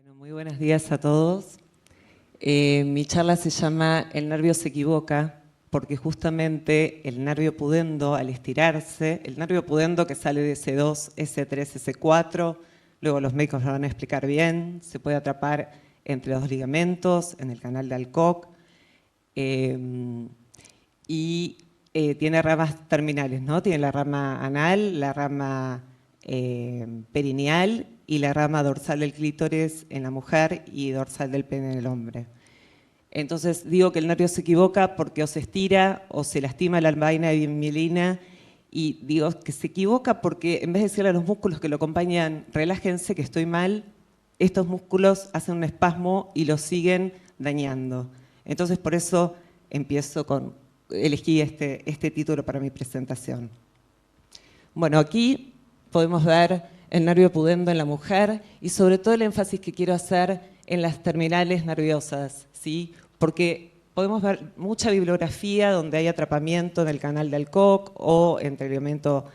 Bueno, muy buenos días a todos. Mi charla se llama El nervio se equivoca, porque justamente el nervio pudendo, al estirarse, el nervio pudendo que sale de S2, S3, S4, luego los médicos lo van a explicar bien, se puede atrapar entre los dos ligamentos, en el canal de Alcock, y tiene ramas terminales, ¿no? Tiene la rama anal, la rama perineal y la rama dorsal del clítoris en la mujer y dorsal del pene en el hombre. Entonces digo que el nervio se equivoca porque o se estira o se lastima la vaina de mielina, y digo que se equivoca porque en vez de decirle a los músculos que lo acompañan, relájense que estoy mal, estos músculos hacen un espasmo y lo siguen dañando. Entonces por eso elegí este título para mi presentación. Bueno, aquí podemos ver el nervio pudendo en la mujer y sobre todo el énfasis que quiero hacer en las terminales nerviosas, ¿sí? Porque podemos ver mucha bibliografía donde hay atrapamiento en el canal de Alcock o entre el ligamento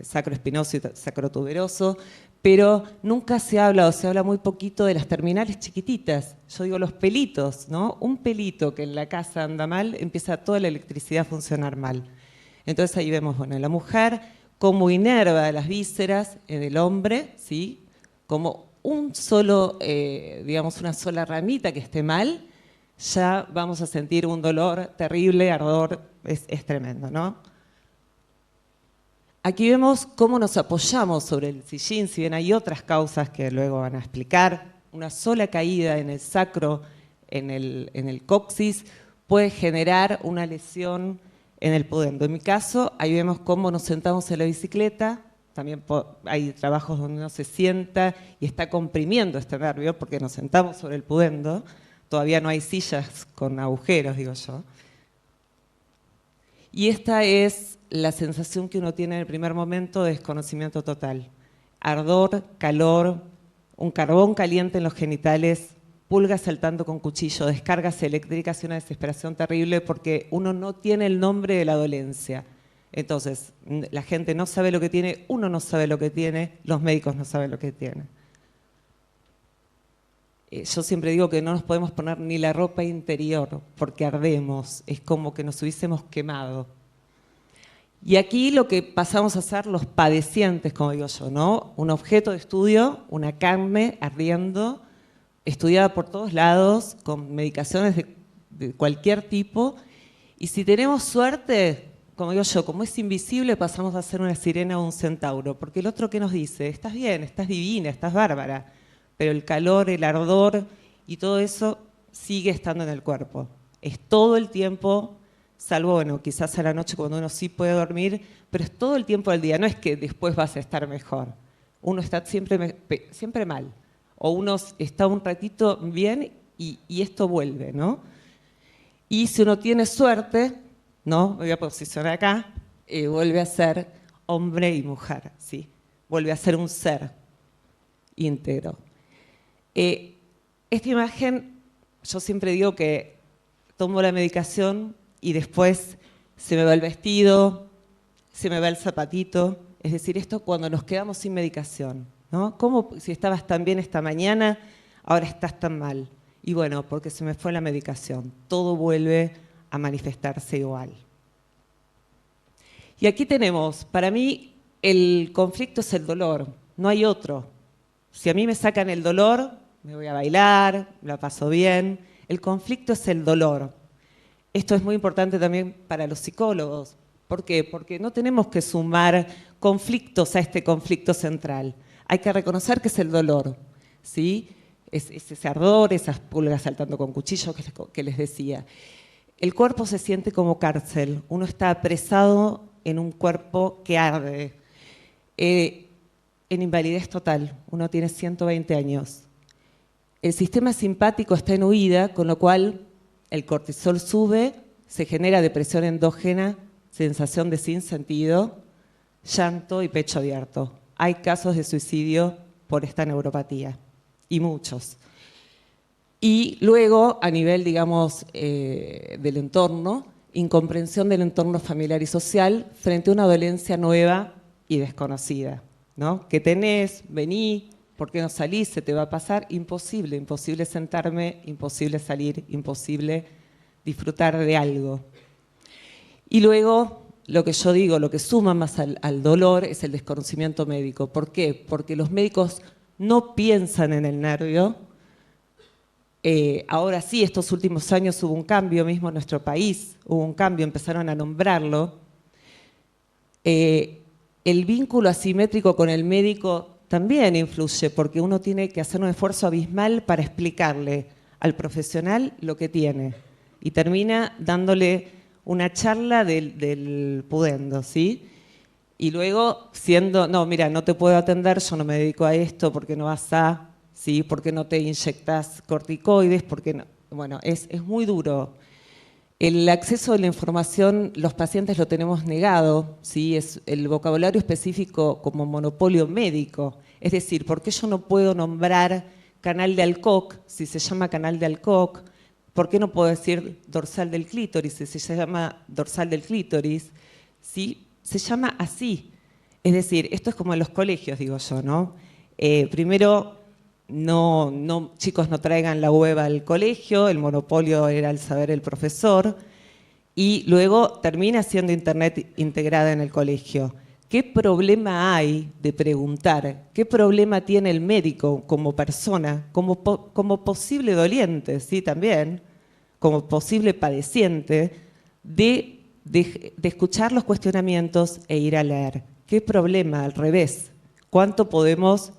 sacroespinoso y sacrotuberoso, pero nunca se habla o se habla muy poquito de las terminales chiquititas. Yo digo los pelitos, ¿no? Un pelito que en la casa anda mal, empieza toda la electricidad a funcionar mal. Entonces ahí vemos, bueno, en la mujer cómo inerva las vísceras, en el hombre, ¿sí? Como un solo, digamos, una sola ramita que esté mal, ya vamos a sentir un dolor terrible, ardor, es tremendo, ¿no? Aquí vemos cómo nos apoyamos sobre el sillín, si bien hay otras causas que luego van a explicar. Una sola caída en el sacro, en el coxis, puede generar una lesión en el pudendo. En mi caso, ahí vemos cómo nos sentamos en la bicicleta. También hay trabajos donde uno se sienta y está comprimiendo este nervio porque nos sentamos sobre el pudendo. Todavía no hay sillas con agujeros, digo yo. Y esta es la sensación que uno tiene en el primer momento de desconocimiento total. Ardor, calor, un carbón caliente en los genitales, pulgas saltando con cuchillo, descargas eléctricas y una desesperación terrible porque uno no tiene el nombre de la dolencia. Entonces, la gente no sabe lo que tiene, uno no sabe lo que tiene, los médicos no saben lo que tienen. Yo siempre digo que no nos podemos poner ni la ropa interior porque ardemos, es como que nos hubiésemos quemado. Y aquí lo que pasamos a ser los padecientes, como digo yo, ¿no? Un objeto de estudio, una carne ardiendo, estudiada por todos lados, con medicaciones de cualquier tipo, y si tenemos suerte, como digo yo, como es invisible, pasamos a ser una sirena o un centauro, porque el otro, ¿qué nos dice? Estás bien, estás divina, estás bárbara, pero el calor, el ardor y todo eso sigue estando en el cuerpo. Es todo el tiempo, salvo, bueno, quizás a la noche cuando uno sí puede dormir, pero es todo el tiempo del día, no es que después vas a estar mejor. Uno está siempre mal. O uno está un ratito bien y esto vuelve, ¿no? Y si uno tiene suerte, ¿no? Me voy a posicionar acá, vuelve a ser hombre y mujer, ¿sí? Vuelve a ser un ser íntegro. Esta imagen, yo siempre digo que tomo la medicación y después se me va el vestido, se me va el zapatito, es decir, esto cuando nos quedamos sin medicación, ¿no? ¿Cómo si estabas tan bien esta mañana, ahora estás tan mal? Y bueno, porque se me fue la medicación, todo vuelve a manifestarse igual. Y aquí tenemos, para mí, el conflicto es el dolor, no hay otro. Si a mí me sacan el dolor, me voy a bailar, la paso bien. El conflicto es el dolor. Esto es muy importante también para los psicólogos. ¿Por qué? Porque no tenemos que sumar conflictos a este conflicto central. Hay que reconocer que es el dolor, ¿sí? Es ese ardor, esas pulgas saltando con cuchillo que les decía. El cuerpo se siente como cárcel. Uno está apresado en un cuerpo que arde. En invalidez total, uno tiene 120 años. El sistema simpático está en huida, con lo cual el cortisol sube, se genera depresión endógena, sensación de sinsentido, llanto y pecho abierto. Hay casos de suicidio por esta neuropatía, y muchos. Y luego, a nivel, digamos, del entorno, incomprensión del entorno familiar y social frente a una dolencia nueva y desconocida, ¿no? ¿Qué tenés? Vení, ¿por qué no salís? Se te va a pasar. Imposible, imposible sentarme, imposible salir, imposible disfrutar de algo. Y luego, lo que yo digo, lo que suma más al dolor es el desconocimiento médico. ¿Por qué? Porque los médicos no piensan en el nervio. Ahora sí, estos últimos años hubo un cambio mismo en nuestro país, hubo un cambio, empezaron a nombrarlo. El vínculo asimétrico con el médico también influye, porque uno tiene que hacer un esfuerzo abismal para explicarle al profesional lo que tiene. Y termina dándole una charla del pudendo, ¿sí? Y luego siendo, no, mira, no te puedo atender, yo no me dedico a esto, porque no vas a, ¿sí? ¿Por qué no te inyectas corticoides? Porque no? Bueno, es muy duro. El acceso a la información, los pacientes lo tenemos negado, ¿sí? Es el vocabulario específico como monopolio médico. Es decir, ¿por qué yo no puedo nombrar canal de Alcock si se llama canal de Alcock? ¿Por qué no puedo decir dorsal del clítoris si se llama dorsal del clítoris? ¿Sí? Se llama así. Es decir, esto es como en los colegios, digo yo, ¿no? Primero, chicos, no traigan la web al colegio, el monopolio era el saber el profesor, y luego termina siendo Internet integrada en el colegio. ¿Qué problema hay de preguntar? ¿Qué problema tiene el médico como persona, como posible doliente, sí, también, como posible padeciente, de escuchar los cuestionamientos e ir a leer? ¿Qué problema? Al revés. ¿Cuánto podemos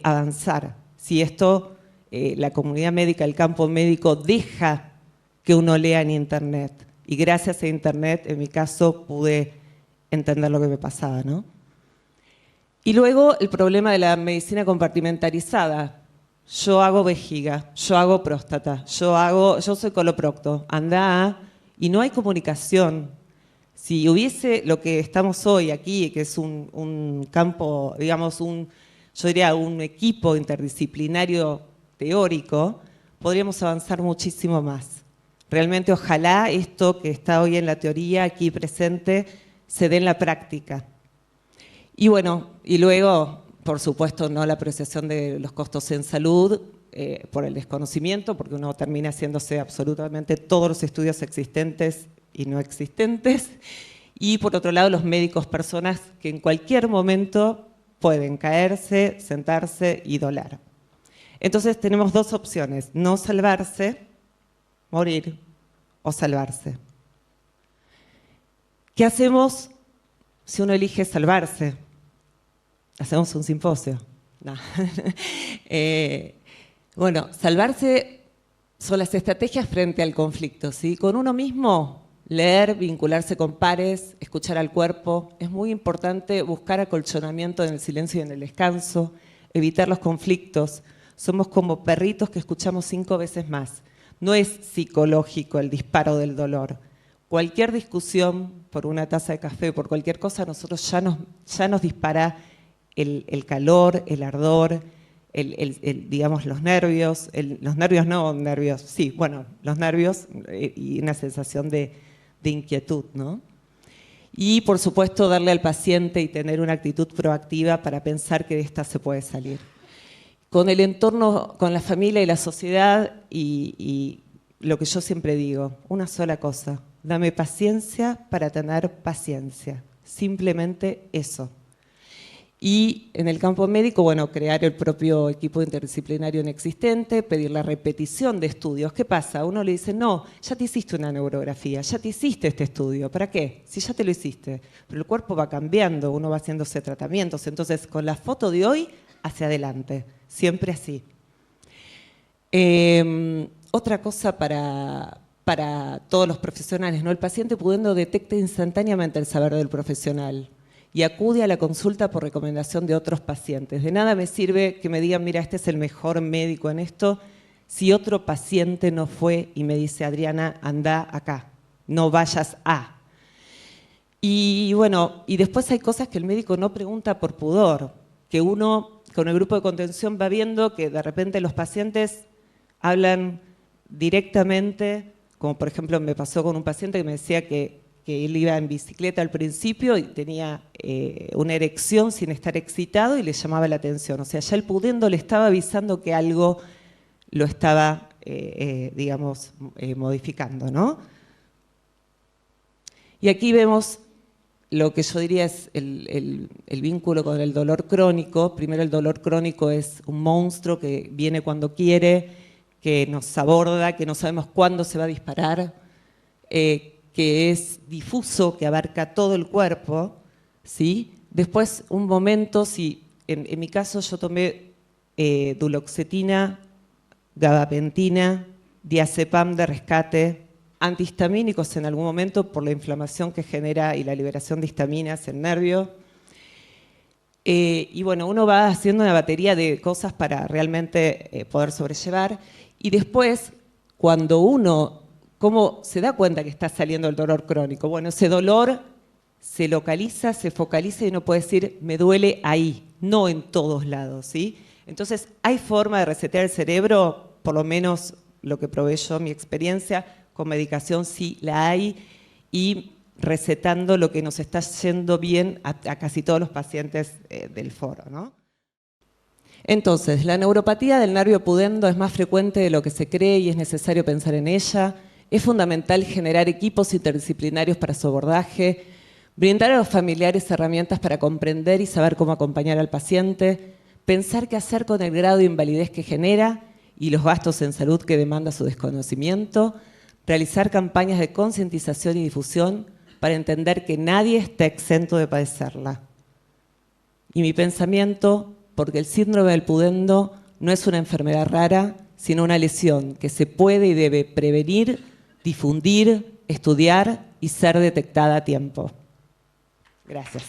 avanzar? Si esto, la comunidad médica, el campo médico, deja que uno lea en Internet. Y gracias a Internet, en mi caso, pude entender lo que me pasaba, ¿no? Y luego el problema de la medicina compartimentalizada. Yo hago vejiga, yo hago próstata, yo soy coloprocto, andá, y no hay comunicación. Si hubiese lo que estamos hoy aquí, que es un campo, digamos, yo diría un equipo interdisciplinario teórico, podríamos avanzar muchísimo más. Realmente ojalá esto que está hoy en la teoría aquí presente se dé en la práctica. Y bueno, y luego, por supuesto, no la apreciación de los costos en salud por el desconocimiento, porque uno termina haciéndose absolutamente todos los estudios existentes y no existentes. Y por otro lado, los médicos, personas que en cualquier momento pueden caerse, sentarse y doler. Entonces tenemos dos opciones: no salvarse, morir, o salvarse. ¿Qué hacemos si uno elige salvarse? Hacemos un simposio. No. Bueno, salvarse son las estrategias frente al conflicto, ¿sí? Con uno mismo, leer, vincularse con pares, escuchar al cuerpo. Es muy importante buscar acolchonamiento en el silencio y en el descanso, evitar los conflictos. Somos como perritos que escuchamos 5 veces más. No es psicológico el disparo del dolor. Cualquier discusión por una taza de café, por cualquier cosa, nosotros ya nos dispara el calor, el ardor, digamos, los nervios, los nervios y una sensación de inquietud, ¿no? Y, por supuesto, darle al paciente y tener una actitud proactiva para pensar que de esta se puede salir. Con el entorno, con la familia y la sociedad, y lo que yo siempre digo, una sola cosa: dame paciencia para tener paciencia. Simplemente eso. Y en el campo médico, bueno, crear el propio equipo interdisciplinario inexistente, pedir la repetición de estudios. ¿Qué pasa? Uno le dice, no, ya te hiciste una neurografía, ya te hiciste este estudio. ¿Para qué? Si ya te lo hiciste. Pero el cuerpo va cambiando, uno va haciéndose tratamientos. Entonces, con la foto de hoy, hacia adelante. Siempre así. Otra cosa para todos los profesionales, ¿no? El paciente pudiendo detecta instantáneamente el saber del profesional y acude a la consulta por recomendación de otros pacientes. De nada me sirve que me digan, mira, este es el mejor médico en esto, si otro paciente no fue y me dice, Adriana, anda acá, no vayas a. Y bueno, y después hay cosas que el médico no pregunta por pudor, que uno con el grupo de contención va viendo que de repente los pacientes hablan directamente, como por ejemplo me pasó con un paciente que me decía que que él iba en bicicleta al principio y tenía una erección sin estar excitado y le llamaba la atención. O sea, ya el pudendo le estaba avisando que algo lo estaba, digamos, modificando, ¿no? Y aquí vemos lo que yo diría es el vínculo con el dolor crónico. Primero, el dolor crónico es un monstruo que viene cuando quiere, que nos aborda, que no sabemos cuándo se va a disparar, que es difuso, que abarca todo el cuerpo, ¿sí? Después, un momento, si en mi caso yo tomé duloxetina, gabapentina, diazepam de rescate, antihistamínicos en algún momento por la inflamación que genera y la liberación de histaminas en nervio. Y bueno, uno va haciendo una batería de cosas para realmente poder sobrellevar. Y después, cuando uno, ¿cómo se da cuenta que está saliendo el dolor crónico? Bueno, ese dolor se localiza, se focaliza y uno puede decir, me duele ahí, no en todos lados, ¿sí? Entonces, ¿hay forma de resetear el cerebro? Por lo menos lo que probé yo, mi experiencia, con medicación sí la hay, y recetando lo que nos está yendo bien a casi todos los pacientes del foro, ¿no? Entonces, la neuropatía del nervio pudendo es más frecuente de lo que se cree y es necesario pensar en ella. Es fundamental generar equipos interdisciplinarios para su abordaje, brindar a los familiares herramientas para comprender y saber cómo acompañar al paciente, pensar qué hacer con el grado de invalidez que genera y los gastos en salud que demanda su desconocimiento, realizar campañas de concientización y difusión para entender que nadie está exento de padecerla. Y mi pensamiento, porque el síndrome del pudendo no es una enfermedad rara, sino una lesión que se puede y debe prevenir, difundir, estudiar y ser detectada a tiempo. Gracias.